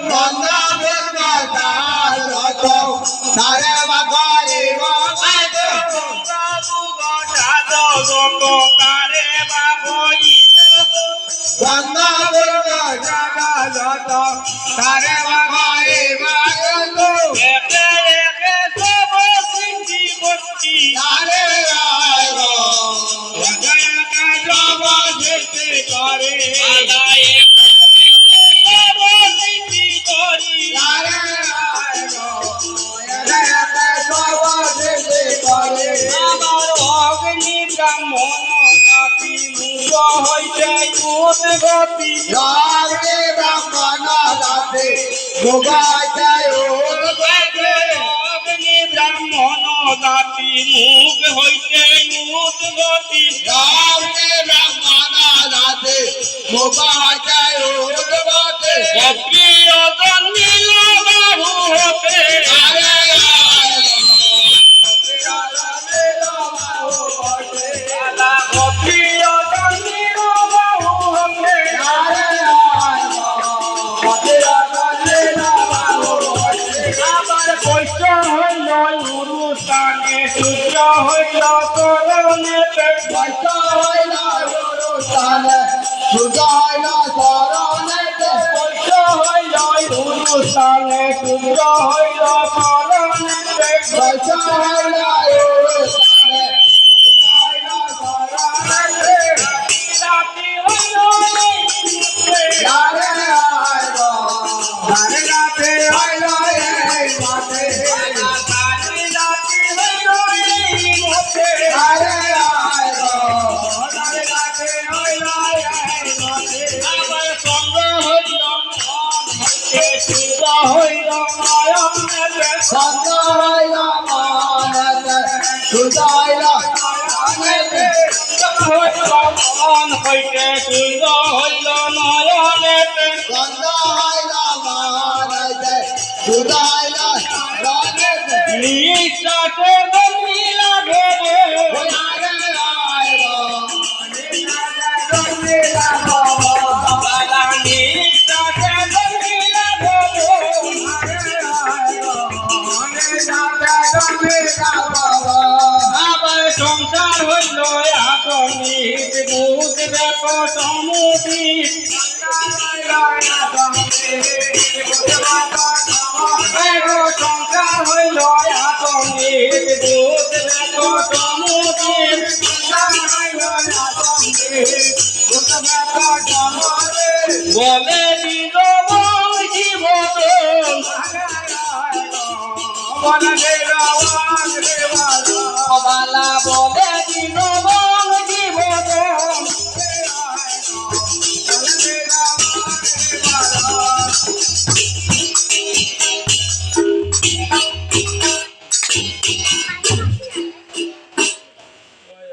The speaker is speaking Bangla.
গঙ্গা গঙ্গা যত তারে বাগারে বাগারে গঙ্গা গঙ্গা যত তারে বাগারে গঙ্গা গঙ্গা জাগা যত তারে বাগারে বাগারে একে একে সব সৃষ্টি করছি তারে রায় গো একা একা সব সৃষ্টি করে সব সৃষ্টি করি তারে রায় গো একে একে সব সৃষ্টি করে আমার অগ্নি ব্রাহ্মণ জাতি মূল হইতে কুত গতি রাগে ব্রাহ্মণ দাতে গোগাতে ওলগাতে অগ্নি ব্রাহ্মণ জাতি মুখ হইতে মুখ গতি রাগে ব্রাহ্মণ দাতে গোগাতে ওলগাতে অপ্রিয় জন্মিল বাহু হতে আরে অপ্রিয় জন্মিল বাহু হতে আবার বৈশ্য হইল উরুস্থানে সূর্য হইল করণেতে বৈশ্য হইল উরুস্থানে সূর্য হইল করণেতে রাতি হইল আবার চন্দ্র হইল সূর্য হইল নয়নেতে হইল মন হইতে সূর্য হইল নয়নেতে নিঃশ্বাসে গতি লাগে বালা নিঃশ্বাসে গতি লাগে আবার সংসার হইল আপনিত বুধ দেখো সমুদিত সংসার হইল আপনিত বুধ দেখো সমুদিত বলে দিল জীবন বলে